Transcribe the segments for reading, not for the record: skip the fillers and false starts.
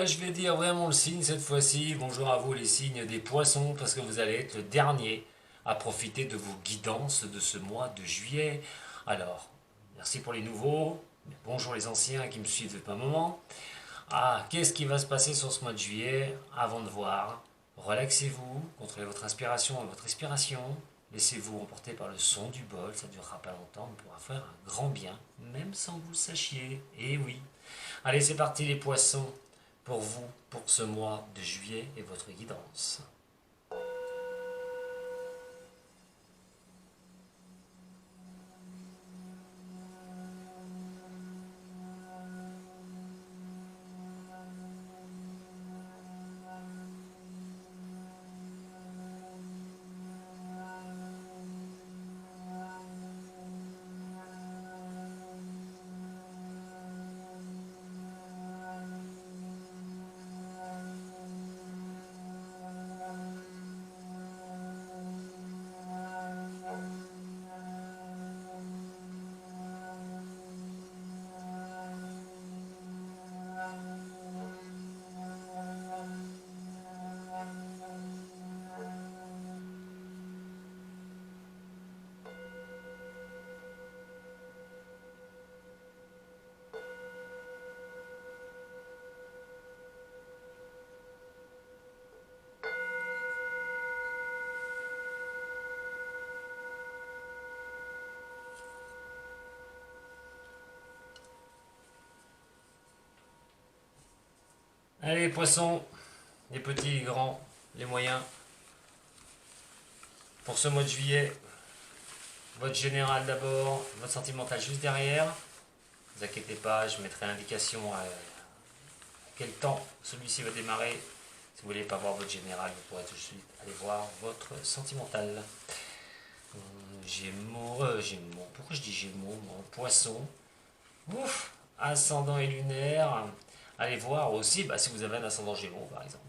là, je vais dire vraiment le signe cette fois-ci. Bonjour à vous les signes des poissons, parce que vous allez être le dernier à profiter de vos guidances de ce mois de juillet. Alors, merci pour les nouveaux. Bonjour les anciens qui me suivent depuis un moment. Ah, qu'est-ce qui va se passer sur ce mois de juillet? Avant de voir, relaxez-vous, contrôlez votre inspiration et votre expiration. Laissez-vous emporter par le son du bol, ça ne durera pas longtemps, on pourra faire un grand bien, même sans que vous le sachiez. Et oui. Allez, c'est parti les poissons, pour vous, pour ce mois de juillet et votre guidance. Allez les poissons, les petits, les grands, les moyens, pour ce mois de juillet, votre général d'abord, votre sentimental juste derrière. Ne vous inquiétez pas, je mettrai l'indication à quel temps celui-ci va démarrer. Si vous ne voulez pas voir votre général, vous pourrez tout de suite aller voir votre sentimental. Gémeaux, pourquoi je dis Gémeaux, mon poisson. Ouf, ascendant et lunaire. Allez voir aussi, si vous avez un ascendant Gémeaux par exemple.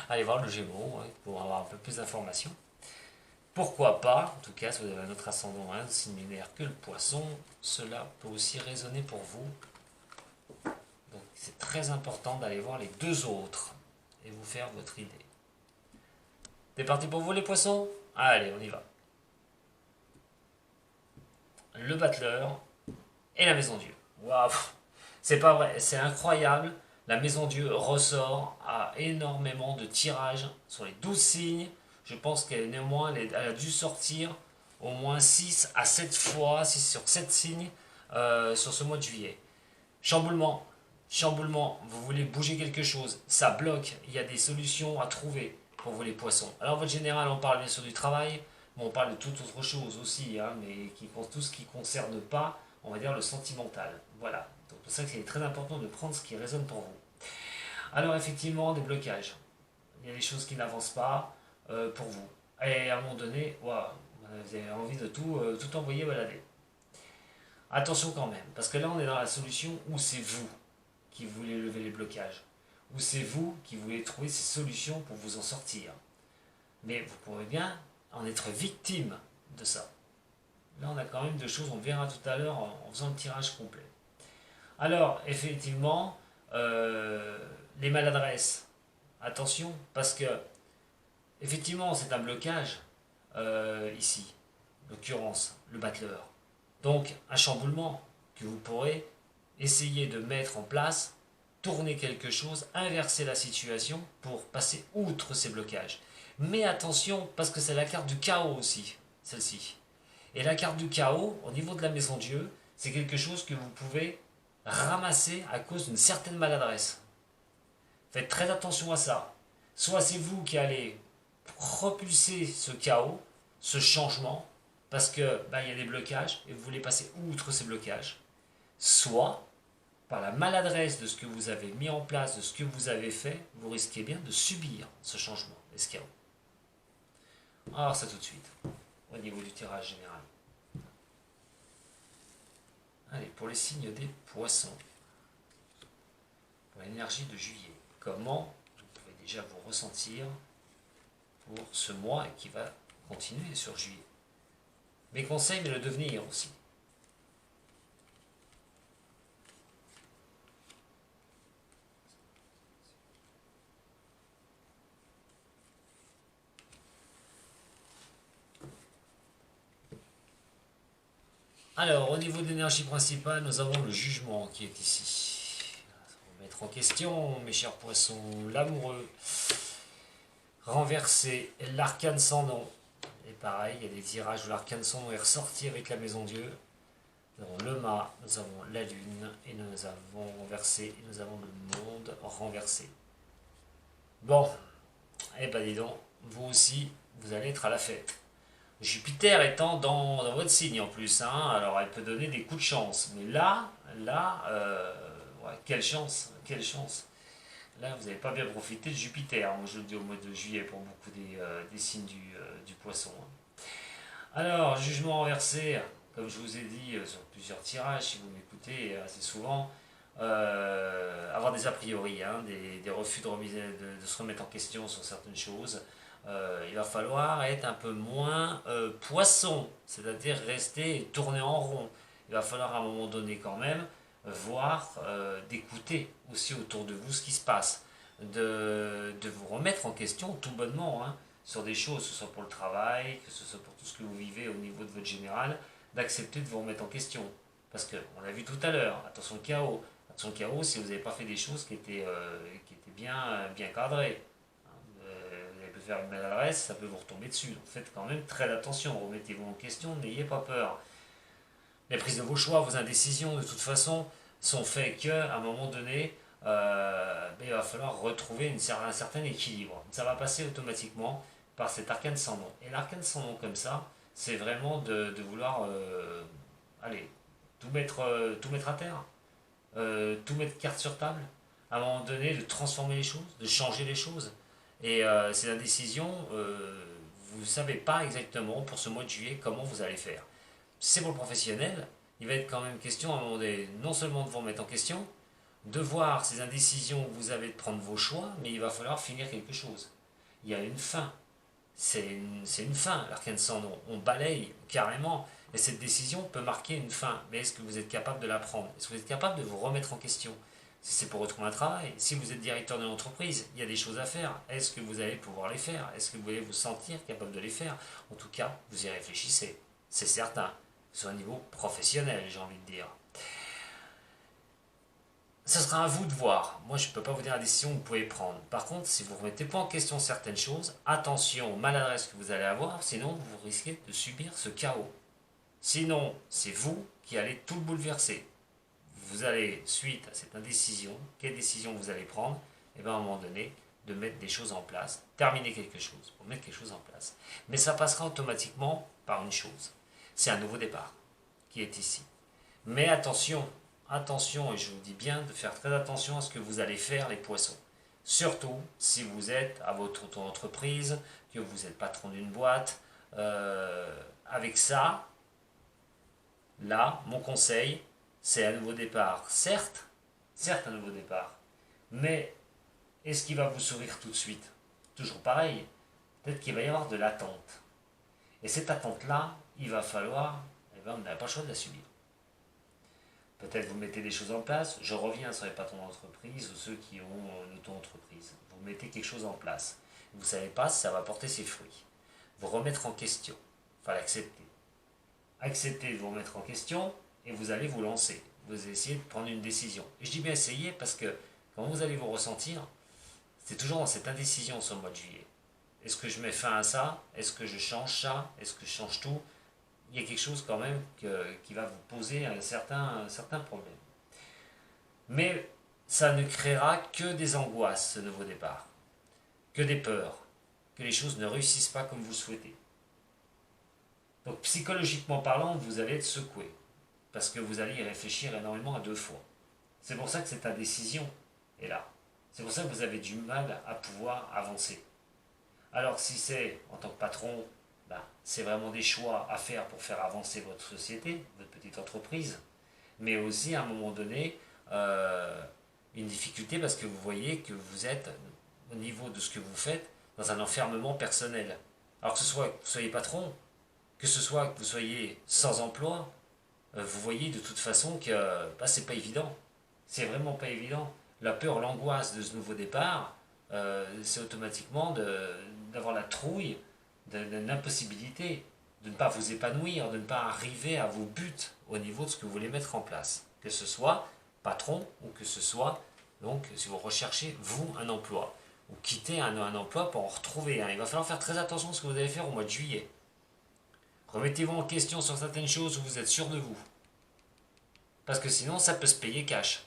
Allez voir le Gémeaux pour avoir un peu plus d'informations. Pourquoi pas, en tout cas, si vous avez un autre ascendant, un signe lunaire que le poisson, cela peut aussi résonner pour vous. Donc c'est très important d'aller voir les deux autres et vous faire votre idée. C'est parti pour vous les poissons? Allez, on y va. Le battleur et la maison Dieu. Waouh, c'est pas vrai, c'est incroyable. La maison Dieu ressort à énormément de tirages sur les 12 signes. Je pense qu'elle néanmoins elle a dû sortir au moins 6 à 7 fois, 6 sur 7 signes sur ce mois de juillet. Chamboulement, chamboulement, vous voulez bouger quelque chose, ça bloque, il y a des solutions à trouver pour vous les poissons. Alors votre général, on parle bien sûr du travail, mais on parle de toute autre chose aussi, mais tout ce qui ne concerne pas, on va dire, le sentimental. Voilà, donc c'est pour ça qu'il est très important de prendre ce qui résonne pour vous. Alors effectivement, des blocages. Il y a des choses qui n'avancent pas pour vous. Et à un moment donné, waouh, vous avez envie de tout envoyer balader. Attention quand même, parce que là on est dans la solution où c'est vous qui voulez lever les blocages, où c'est vous qui voulez trouver ces solutions pour vous en sortir. Mais vous pourrez bien en être victime de ça. Là on a quand même deux choses, on verra tout à l'heure en faisant le tirage complet. Alors effectivement, les maladresses, attention, parce que effectivement c'est un blocage ici, en l'occurrence le battleur. Donc un chamboulement que vous pourrez essayer de mettre en place, tourner quelque chose, inverser la situation pour passer outre ces blocages. Mais attention, parce que c'est la carte du chaos aussi, celle-ci. Et la carte du chaos, au niveau de la maison Dieu, c'est quelque chose que vous pouvez ramasser à cause d'une certaine maladresse. Faites très attention à ça. Soit c'est vous qui allez repulser ce chaos, ce changement, parce que il y a des blocages et vous voulez passer outre ces blocages, soit par la maladresse de ce que vous avez mis en place, de ce que vous avez fait, vous risquez bien de subir ce changement et ce chaos. Alors ça tout de suite, au niveau du tirage général. Allez, pour les signes des poissons, pour l'énergie de juillet, comment vous pouvez déjà vous ressentir pour ce mois et qui va continuer sur juillet. Mes conseils, mais le devenir aussi. Alors, au niveau de l'énergie principale, nous avons le jugement qui est ici. Remettre en question, mes chers poissons, l'amoureux, renverser, l'arcane sans nom. Et pareil, il y a des tirages où l'arcane sans nom est ressorti avec la maison Dieu. Nous avons le mât, nous avons la lune, et nous avons renversé, et nous avons le monde renversé. Bon, eh ben dis donc, vous aussi, vous allez être à la fête. Jupiter étant dans votre signe en plus, hein, alors elle peut donner des coups de chance. Mais ouais, quelle chance, quelle chance. Là, vous n'avez pas bien profité de Jupiter, moi je le dis au mois de juillet pour beaucoup des signes du poisson. Alors, jugement renversé, comme je vous ai dit sur plusieurs tirages, si vous m'écoutez assez souvent, avoir des a priori, hein, des refus de se remettre en question sur certaines choses. Il va falloir être un peu moins poisson, c'est-à-dire rester et tourner en rond. Il va falloir à un moment donné quand même voir, d'écouter aussi autour de vous ce qui se passe, de vous remettre en question tout bonnement, hein, sur des choses, que ce soit pour le travail, que ce soit pour tout ce que vous vivez au niveau de votre général, d'accepter de vous remettre en question. Parce qu'on l'a vu tout à l'heure, attention au chaos. Attention au chaos si vous n'avez pas fait des choses qui étaient bien cadrées. Vous avez pu faire une maladresse, ça peut vous retomber dessus. Donc faites quand même très attention, remettez-vous en question, n'ayez pas peur. Les prises de vos choix, vos indécisions, de toute façon, sont faites qu'à un moment donné, il va falloir retrouver un certain équilibre. Ça va passer automatiquement par cet arcane sans nom. Et l'arcane sans nom comme ça, c'est vraiment de vouloir allez, tout mettre à terre, tout mettre carte sur table, à un moment donné de transformer les choses, de changer les choses. Et c'est la décision, vous ne savez pas exactement pour ce mois de juillet comment vous allez faire. Si c'est pour le professionnel, il va être quand même question à un moment donné, non seulement de vous remettre en question, de voir ces indécisions que vous avez de prendre vos choix, mais il va falloir finir quelque chose. Il y a une fin. C'est une fin, l'arcane sans nom. On balaye carrément. Et cette décision peut marquer une fin. Mais est-ce que vous êtes capable de la prendre? Est-ce que vous êtes capable de vous remettre en question? Si c'est pour retrouver un travail, si vous êtes directeur de l'entreprise, il y a des choses à faire. Est-ce que vous allez pouvoir les faire? Est-ce que vous allez vous sentir capable de les faire? En tout cas, vous y réfléchissez. C'est certain. Sur un niveau professionnel, j'ai envie de dire. Ce sera à vous de voir. Moi, je ne peux pas vous dire la décision que vous pouvez prendre. Par contre, si vous ne remettez pas en question certaines choses, attention aux maladresses que vous allez avoir, sinon vous risquez de subir ce chaos. Sinon, c'est vous qui allez tout le bouleverser. Vous allez, suite à cette indécision, quelle décision vous allez prendre? Et bien, à un moment donné, de mettre des choses en place, terminer quelque chose, pour mettre quelque chose en place. Mais ça passera automatiquement par une chose. C'est un nouveau départ qui est ici. Mais attention, attention, et je vous dis bien de faire très attention à ce que vous allez faire, les poissons. Surtout si vous êtes à votre auto-entreprise, que vous êtes patron d'une boîte. Avec ça, là, mon conseil, c'est un nouveau départ. Certes un nouveau départ. Mais est-ce qu'il va vous sourire tout de suite? Toujours pareil. Peut-être qu'il va y avoir de l'attente. Et cette attente-là, il va falloir, on n'a pas le choix de la subir. Peut-être vous mettez des choses en place. Je reviens sur les patrons d'entreprise ou ceux qui ont une auto-entreprise. Vous mettez quelque chose en place. Vous ne savez pas si ça va porter ses fruits. Vous remettre en question. Il faut l'accepter. Acceptez de vous remettre en question et vous allez vous lancer. Vous essayez de prendre une décision. Et je dis bien essayer parce que quand vous allez vous ressentir, c'est toujours dans cette indécision sur le mois de juillet. Est-ce que je mets fin à ça? Est-ce que je change ça? Est-ce que je change tout? Il y a quelque chose quand même qui va vous poser un certain problème. Mais ça ne créera que des angoisses, ce nouveau départ, que des peurs, que les choses ne réussissent pas comme vous le souhaitez. Donc psychologiquement parlant, vous allez être secoué, parce que vous allez y réfléchir énormément à deux fois. C'est pour ça que cette indécision est là. C'est pour ça que vous avez du mal à pouvoir avancer. Alors si c'est en tant que patron, c'est vraiment des choix à faire pour faire avancer votre société, votre petite entreprise, mais aussi à un moment donné, une difficulté parce que vous voyez que vous êtes, au niveau de ce que vous faites, dans un enfermement personnel. Alors que ce soit que vous soyez patron, que ce soit que vous soyez sans emploi, vous voyez de toute façon que c'est pas évident. C'est vraiment pas évident. La peur, l'angoisse de ce nouveau départ, c'est automatiquement d'avoir la trouille d'une impossibilité de ne pas vous épanouir, de ne pas arriver à vos buts au niveau de ce que vous voulez mettre en place. Que ce soit patron ou que ce soit, donc, si vous recherchez, vous, un emploi. Ou quitter un emploi pour en retrouver un. Il va falloir faire très attention à ce que vous allez faire au mois de juillet. Remettez-vous en question sur certaines choses où vous êtes sûr de vous. Parce que sinon, ça peut se payer cash.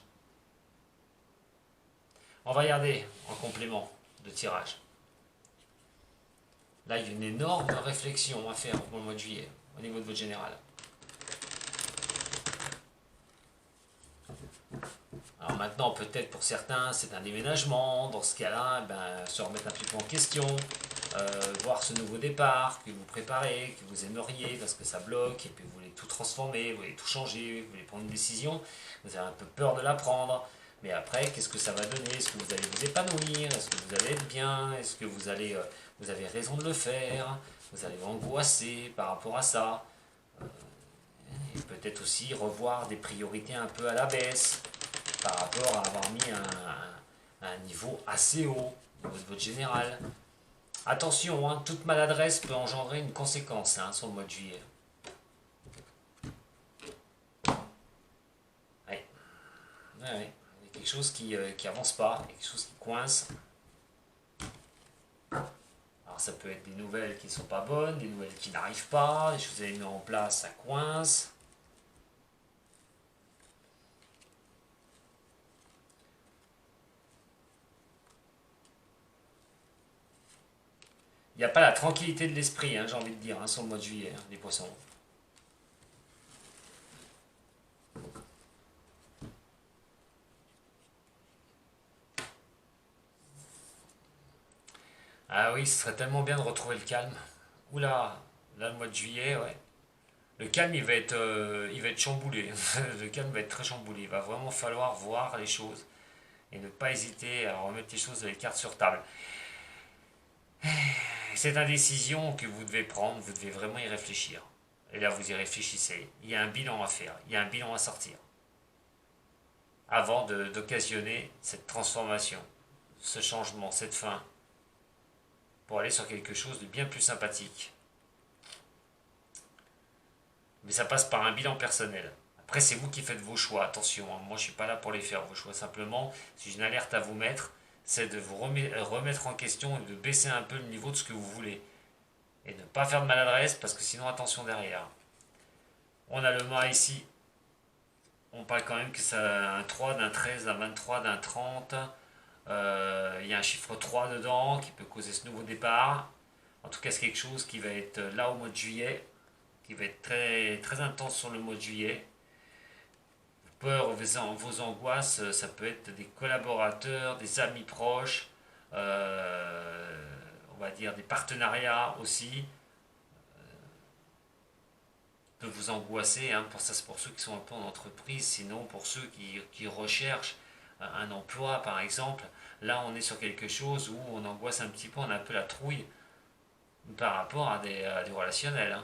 On va regarder en complément de tirage. Là, il y a une énorme réflexion à faire pour le mois de juillet, au niveau de votre général. Alors maintenant, peut-être pour certains, c'est un déménagement. Dans ce cas-là, se remettre un petit peu en question, voir ce nouveau départ que vous préparez, que vous aimeriez parce que ça bloque, et puis vous voulez tout transformer, vous voulez tout changer, vous voulez prendre une décision, vous avez un peu peur de la prendre. Mais après, qu'est-ce que ça va donner? Est-ce que vous allez vous épanouir? Est-ce que vous allez être bien? Est-ce que vous avez raison de le faire? Vous allez angoisser par rapport à ça. Et peut-être aussi revoir des priorités un peu à la baisse par rapport à avoir mis un niveau assez haut au niveau de votre général. Attention, hein, toute maladresse peut engendrer une conséquence sur le mois de juillet. Ouais. Ouais. Il y a quelque chose qui avance pas, quelque chose qui coince. Alors ça peut être des nouvelles qui ne sont pas bonnes, des nouvelles qui n'arrivent pas, des choses que vous avez mis en place, ça coince. Il n'y a pas la tranquillité de l'esprit, j'ai envie de dire, sur le mois de juillet, les poissons. Ah oui, ce serait tellement bien de retrouver le calme. Oula, là, le mois de juillet, ouais. Le calme, il va être chamboulé. Le calme va être très chamboulé. Il va vraiment falloir voir les choses et ne pas hésiter à remettre les choses, les cartes sur table. Cette indécision que vous devez prendre, vous devez vraiment y réfléchir. Et là, vous y réfléchissez. Il y a un bilan à faire, il y a un bilan à sortir. Avant d'occasionner cette transformation, ce changement, cette fin, pour aller sur quelque chose de bien plus sympathique. Mais ça passe par un bilan personnel. Après, c'est vous qui faites vos choix, attention, moi je ne suis pas là pour les faire, vos choix. Simplement, si j'ai une alerte à vous mettre, c'est de vous remettre en question et de baisser un peu le niveau de ce que vous voulez. Et ne pas faire de maladresse, parce que sinon, attention derrière. On a le mât ici. On parle quand même que c'est un 3, d'un 13, d'un 23, d'un 30. Il y a un chiffre 3 dedans qui peut causer ce nouveau départ. En tout cas, c'est quelque chose qui va être là au mois de juillet, qui va être très, très intense sur le mois de juillet. Vos peurs, vos angoisses, ça peut être des collaborateurs, des amis proches, on va dire des partenariats aussi, peut vous angoisser, pour ça c'est pour ceux qui sont un peu en entreprise, sinon pour ceux qui recherchent un emploi par exemple, là on est sur quelque chose où on angoisse un petit peu, on a un peu la trouille par rapport à des relationnels.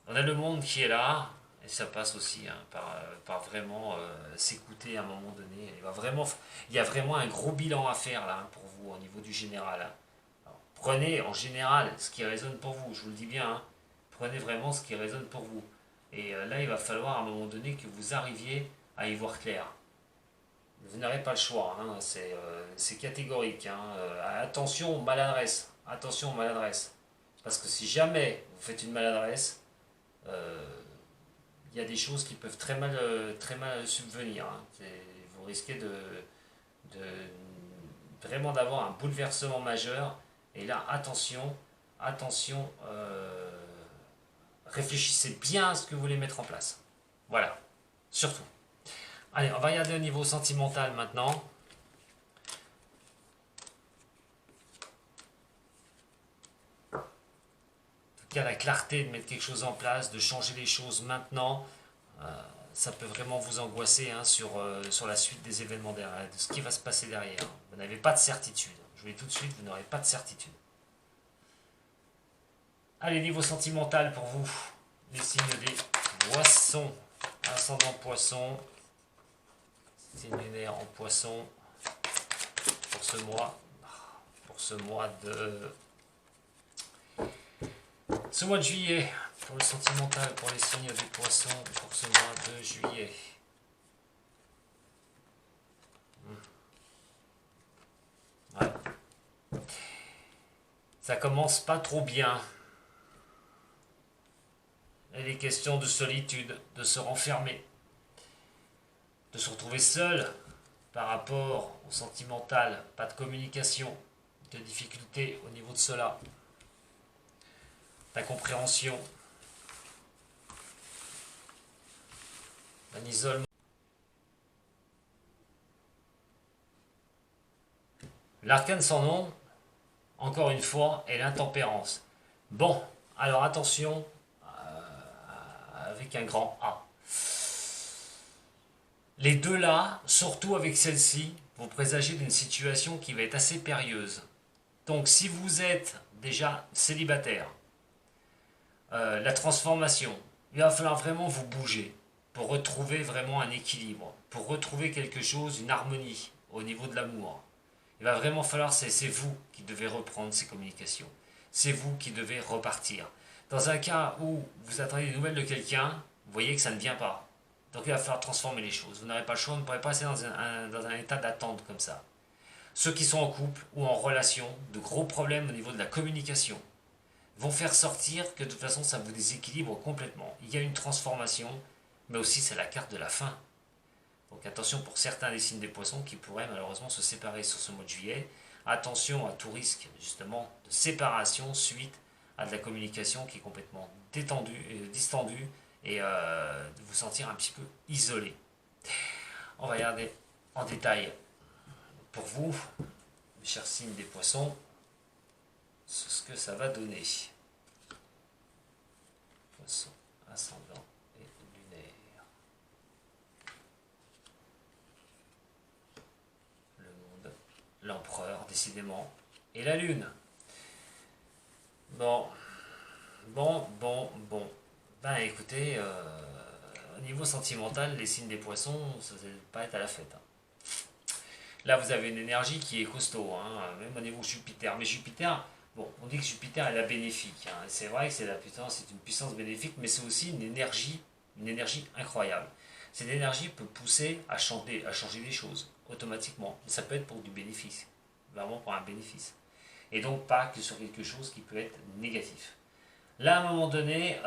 On a le monde qui est là, et ça passe aussi par vraiment s'écouter à un moment donné. Il y a vraiment un gros bilan à faire là pour vous au niveau du général. Alors, prenez en général ce qui résonne pour vous, je vous le dis bien. Prenez vraiment ce qui résonne pour vous. Et là, il va falloir à un moment donné que vous arriviez à y voir clair. Vous n'aurez pas le choix, c'est catégorique. Attention aux maladresses. Attention aux maladresses. Parce que si jamais vous faites une maladresse, il y a des choses qui peuvent très mal subvenir. Vous risquez vraiment d'avoir un bouleversement majeur. Et là, attention, réfléchissez bien à ce que vous voulez mettre en place. Voilà, surtout. Allez, on va regarder au niveau sentimental maintenant. En tout cas, la clarté de mettre quelque chose en place, de changer les choses maintenant, ça peut vraiment vous angoisser sur la suite des événements derrière, de ce qui va se passer derrière. Vous n'avez pas de certitude. Je vous dis tout de suite, vous n'aurez pas de certitude. Allez, niveau sentimental pour vous, les signes des poissons, ascendant poisson, signe lunaire en poisson, pour ce mois de Ce mois de juillet, pour le sentimental, pour les signes des poissons, pour ce mois de juillet. Ouais. Ça commence pas trop bien. Il est question de solitude, de se renfermer, de se retrouver seul par rapport au sentimental, pas de communication, de difficultés au niveau de cela, d'incompréhension, d'un isolement. L'arcane sans nom, encore une fois, est l'intempérance. Bon, alors attention, avec un grand A. Les deux là, surtout avec celle-ci, vous présagez d'une situation qui va être assez périlleuse. Donc si vous êtes déjà célibataire, la transformation, il va falloir vraiment vous bouger pour retrouver vraiment un équilibre, pour retrouver quelque chose, une harmonie au niveau de l'amour. Il va vraiment falloir, c'est vous qui devez reprendre ces communications. C'est vous qui devez repartir. Dans un cas où vous attendez des nouvelles de quelqu'un, vous voyez que ça ne vient pas. Donc il va falloir transformer les choses. Vous n'aurez pas le choix, vous ne pourrez pas rester dans un état d'attente comme ça. Ceux qui sont en couple ou en relation, de gros problèmes au niveau de la communication, vont faire sortir que de toute façon ça vous déséquilibre complètement. Il y a une transformation, mais aussi c'est la carte de la fin. Donc attention pour certains des signes des poissons qui pourraient malheureusement se séparer sur ce mois de juillet. Attention à tout risque justement de séparation suite à de la communication qui est complètement distendue et de vous sentir un petit peu isolé. On va regarder en détail pour vous, mes chers signes des poissons, ce que ça va donner. Poisson, ascendant et lunaire. Le monde, l'empereur, décidément, et la lune. Bon. Ben écoutez, au niveau sentimental, les signes des poissons, ça ne va pas être à la fête. Là, vous avez une énergie qui est costaud, hein, même au niveau Jupiter. Mais Jupiter, bon, on dit que Jupiter est la bénéfique. Hein. C'est vrai que c'est une puissance bénéfique, mais c'est aussi une énergie incroyable. Cette énergie peut pousser à changer des choses automatiquement. Ça peut être pour du bénéfice, vraiment pour un bénéfice. Et donc pas que sur quelque chose qui peut être négatif. Là, à un moment donné,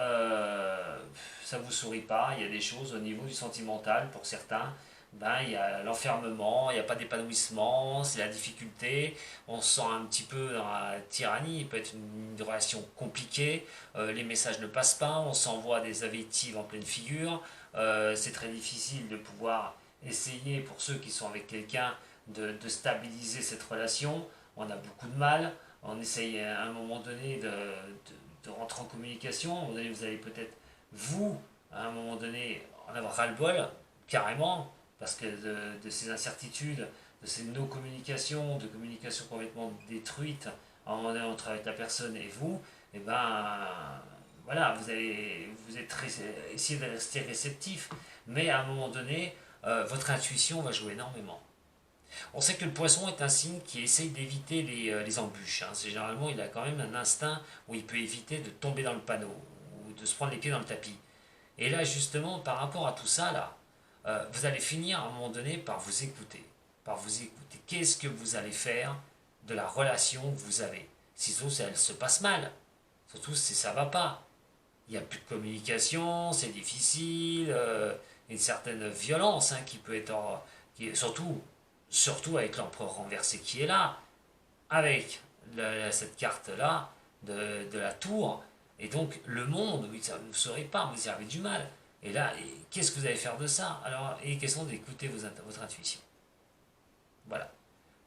ça ne vous sourit pas. Il y a des choses au niveau du sentimental pour certains. Ben, il y a l'enfermement, il n'y a pas d'épanouissement, c'est la difficulté, on se sent un petit peu dans la tyrannie, il peut être une relation compliquée, les messages ne passent pas, on s'envoie des invectives en pleine figure, c'est très difficile de pouvoir essayer pour ceux qui sont avec quelqu'un de stabiliser cette relation, on a beaucoup de mal, on essaye à un moment donné de rentrer en communication, à un moment donné vous allez peut-être vous, à un moment donné, en avoir ras-le-bol, carrément, parce que de ces incertitudes, de ces no-communications, de communication complètement détruite, à un moment donné entre avec la personne et vous, et ben voilà, vous êtes essayez de rester réceptif, mais à un moment donné, votre intuition va jouer énormément. On sait que le poisson est un signe qui essaye d'éviter les embûches. Hein. C'est généralement, il a quand même un instinct où il peut éviter de tomber dans le panneau ou de se prendre les pieds dans le tapis. Et là, justement, par rapport à tout ça, là, vous allez finir à un moment donné par vous écouter. Par vous écouter. Qu'est-ce que vous allez faire de la relation que vous avez? Si elle se passe mal, surtout si ça ne va pas. Il n'y a plus de communication, c'est difficile, une certaine violence hein, qui peut être... surtout avec l'empereur renversé qui est là, avec cette carte-là de la tour, et donc le monde, vous ne saurez pas, vous y avez du mal. Et là, qu'est-ce que vous allez faire de ça? Alors, il est question d'écouter votre intuition. Voilà.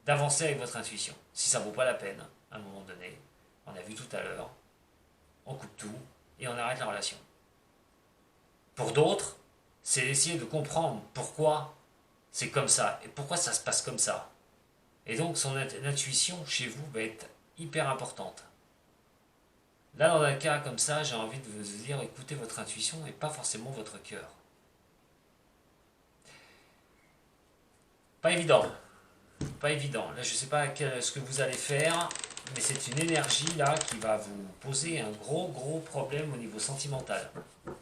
D'avancer avec votre intuition. Si ça ne vaut pas la peine, à un moment donné, on a vu tout à l'heure, on coupe tout et on arrête la relation. Pour d'autres, c'est d'essayer de comprendre pourquoi c'est comme ça et pourquoi ça se passe comme ça. Et donc, son intuition chez vous va être hyper importante. Là, dans un cas comme ça, j'ai envie de vous dire, écoutez votre intuition et pas forcément votre cœur. Pas évident. Pas évident. Là, je ne sais pas ce que vous allez faire. Mais c'est une énergie là qui va vous poser un gros problème au niveau sentimental. En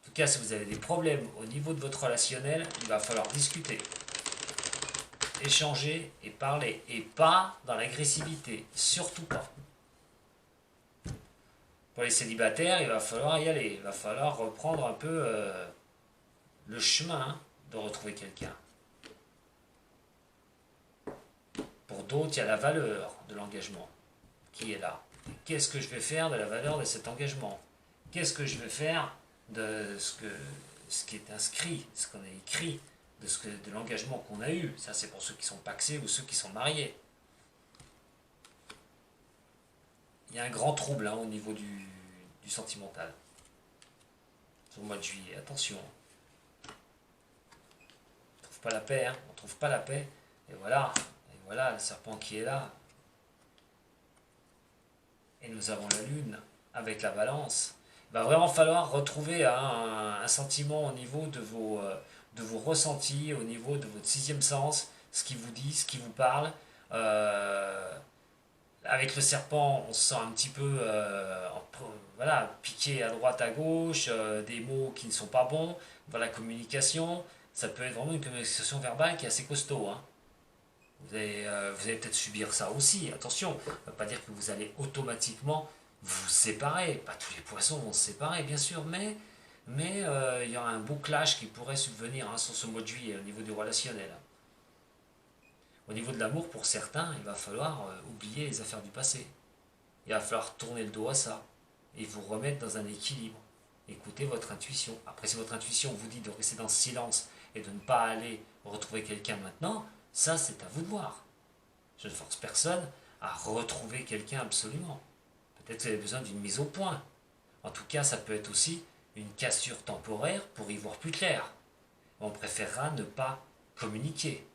tout cas, si vous avez des problèmes au niveau de votre relationnel, il va falloir discuter, échanger et parler. Et pas dans l'agressivité, surtout pas. Pour les célibataires, il va falloir y aller. Il va falloir reprendre un peu le chemin de retrouver quelqu'un. Pour d'autres, il y a la valeur de l'engagement qui est là. Qu'est-ce que je vais faire de la valeur de cet engagement? Qu'est-ce que je vais faire de ce qui est inscrit, ce qu'on a écrit, de l'engagement qu'on a eu? Ça, c'est pour ceux qui sont pacsés ou ceux qui sont mariés. Il y a un grand trouble au niveau du sentimental. Au mois de juillet, attention. On ne trouve pas la paix, on trouve pas la paix. Et voilà, le serpent qui est là. Et nous avons la lune avec la balance. Il va vraiment falloir retrouver un sentiment au niveau de vos ressentis, au niveau de votre sixième sens, ce qui vous dit, ce qui vous parle. Avec le serpent, on se sent un petit peu piqué à droite, à gauche, des mots qui ne sont pas bons. Dans la communication, ça peut être vraiment une communication verbale qui est assez costaud. Vous allez peut-être subir ça aussi, attention. Ça ne veut pas dire que vous allez automatiquement vous séparer. Pas tous les poissons vont se séparer, bien sûr, mais il y aura un beau clash qui pourrait subvenir sur ce mois de juillet au niveau du relationnel. Au niveau de l'amour, pour certains, il va falloir oublier les affaires du passé. Il va falloir tourner le dos à ça et vous remettre dans un équilibre. Écoutez votre intuition. Après, si votre intuition vous dit de rester dans le silence et de ne pas aller retrouver quelqu'un maintenant, ça, c'est à vous de voir. Je ne force personne à retrouver quelqu'un absolument. Peut-être que vous avez besoin d'une mise au point. En tout cas, ça peut être aussi une cassure temporaire pour y voir plus clair. On préférera ne pas communiquer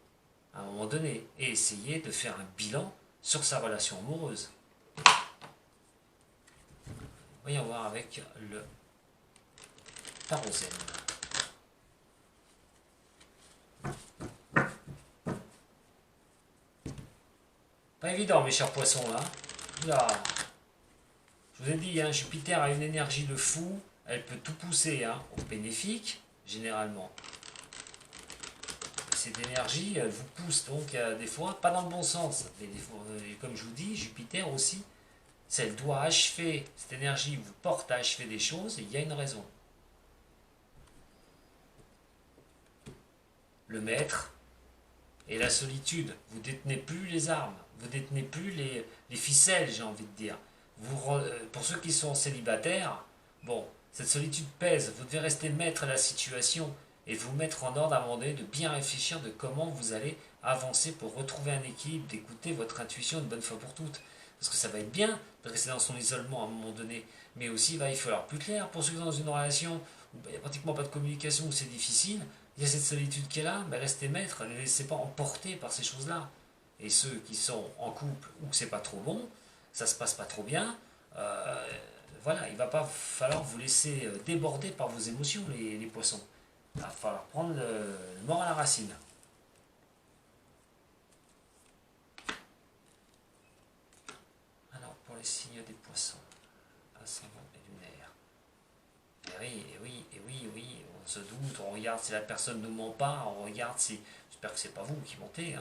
à un moment donné et essayer de faire un bilan sur sa relation amoureuse. Voyons voir avec le tarot-zen. Pas évident, mes chers poissons, là. Là. Je vous ai dit, Jupiter a une énergie de fou. Elle peut tout pousser au bénéfique, généralement. Cette énergie, elle vous pousse donc des fois, pas dans le bon sens. Mais des fois, comme je vous dis, Jupiter aussi, si elle doit achever, cette énergie vous porte à achever des choses, et il y a une raison. Le maître et la solitude. Vous détenez plus les armes, vous détenez plus les ficelles, j'ai envie de dire. Pour ceux qui sont célibataires, bon, cette solitude pèse, vous devez rester maître de la situation et vous mettre en ordre à un moment donné, de bien réfléchir de comment vous allez avancer pour retrouver un équilibre, d'écouter votre intuition une bonne fois pour toutes. Parce que ça va être bien de rester dans son isolement à un moment donné, mais aussi il va y falloir plus clair. Pour ceux qui sont dans une relation où il n'y a pratiquement pas de communication, où c'est difficile, il y a cette solitude qui est là, mais restez maître, ne laissez pas emporter par ces choses-là. Et ceux qui sont en couple ou que c'est pas trop bon, ça se passe pas trop bien, voilà, il va pas falloir vous laisser déborder par vos émotions, les poissons. Il va falloir prendre le mort à la racine. Alors, pour les signes des poissons, ascendant et lunaire. Et oui, on se doute, on regarde si la personne ne ment pas, on regarde si... J'espère que c'est pas vous qui mentez,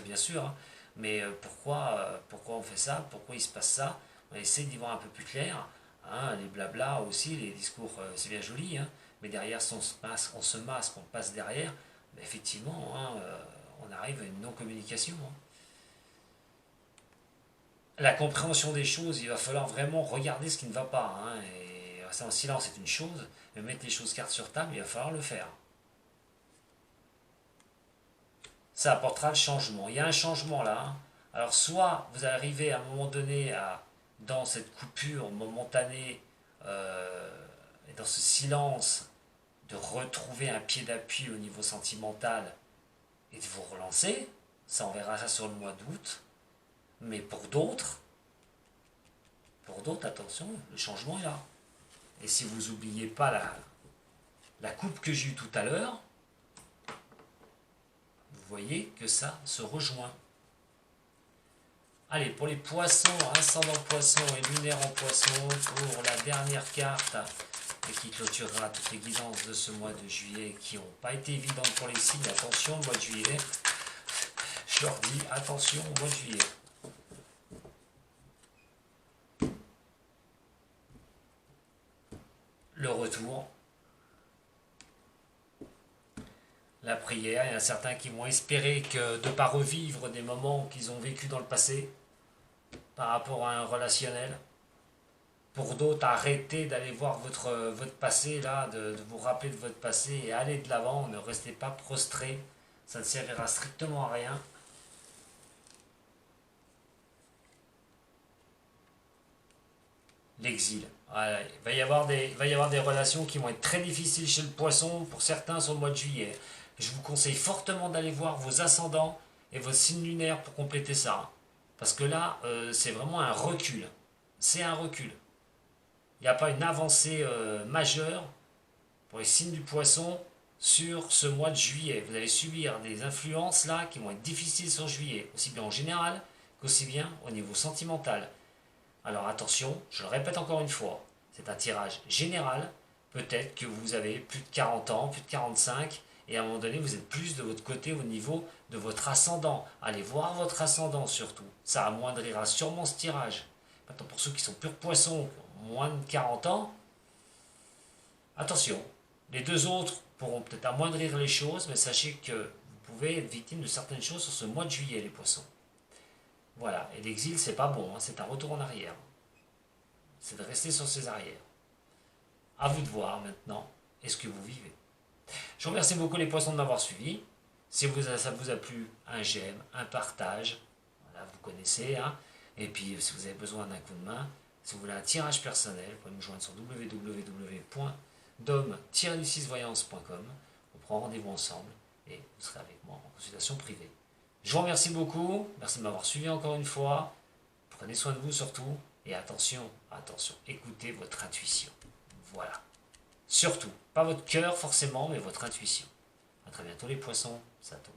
bien sûr, mais pourquoi on fait ça, pourquoi il se passe ça, on essaie d'y voir un peu plus clair, les blabla aussi, les discours, c'est bien joli, mais derrière, si on se masque, on passe derrière, mais effectivement, on arrive à une non-communication. La compréhension des choses, il va falloir vraiment regarder ce qui ne va pas, et rester en silence c'est une chose, mais mettre les choses carte sur table, il va falloir le faire. Ça apportera le changement. Il y a un changement là. Alors soit vous arrivez à un moment donné dans cette coupure momentanée et dans ce silence de retrouver un pied d'appui au niveau sentimental et de vous relancer. Ça, on verra ça sur le mois d'août. Mais pour d'autres, attention, le changement est là. Et si vous n'oubliez pas la coupe que j'ai eue tout à l'heure, vous voyez que ça se rejoint. Allez, pour les poissons, ascendant poisson et lunaire en poisson, pour la dernière carte, et qui clôturera toutes les guidances de ce mois de juillet qui n'ont pas été évidentes pour les signes. Attention, le mois de juillet, je leur dis attention au mois de juillet. Le retour, la prière. Il y en a certains qui vont espérer que de ne pas revivre des moments qu'ils ont vécus dans le passé par rapport à un relationnel. Pour d'autres, arrêtez d'aller voir votre passé, là, de vous rappeler de votre passé et allez de l'avant. Ne restez pas prostré. Ça ne servira strictement à rien. L'exil. Voilà. Il va y avoir des relations qui vont être très difficiles chez le poisson, pour certains sur le mois de juillet. Je vous conseille fortement d'aller voir vos ascendants et vos signes lunaires pour compléter ça. Parce que là, c'est vraiment un recul. C'est un recul. Il n'y a pas une avancée majeure pour les signes du poisson sur ce mois de juillet. Vous allez subir des influences là qui vont être difficiles sur juillet, aussi bien en général qu'aussi bien au niveau sentimental. Alors attention, je le répète encore une fois, c'est un tirage général. Peut-être que vous avez plus de 40 ans, plus de 45, et à un moment donné, vous êtes plus de votre côté au niveau de votre ascendant. Allez voir votre ascendant surtout. Ça amoindrira sûrement ce tirage. Maintenant, pour ceux qui sont purs poissons, moins de 40 ans, attention. Les deux autres pourront peut-être amoindrir les choses, mais sachez que vous pouvez être victime de certaines choses sur ce mois de juillet, les poissons. Voilà, et l'exil, c'est pas bon, hein, c'est un retour en arrière. C'est de rester sur ses arrières. À vous de voir maintenant, est-ce que vous vivez. Je vous remercie beaucoup les poissons de m'avoir suivi. Si ça vous a plu, un j'aime, un partage, voilà, vous connaissez. Hein. Et puis, si vous avez besoin d'un coup de main, si vous voulez un tirage personnel, vous pouvez me joindre sur www.dom-6voyance.com. On prend rendez-vous ensemble et vous serez avec moi en consultation privée. Je vous remercie beaucoup, merci de m'avoir suivi encore une fois. Prenez soin de vous surtout et attention, attention, écoutez votre intuition. Voilà. Surtout, pas votre cœur forcément, mais votre intuition. A très bientôt les poissons, Sato.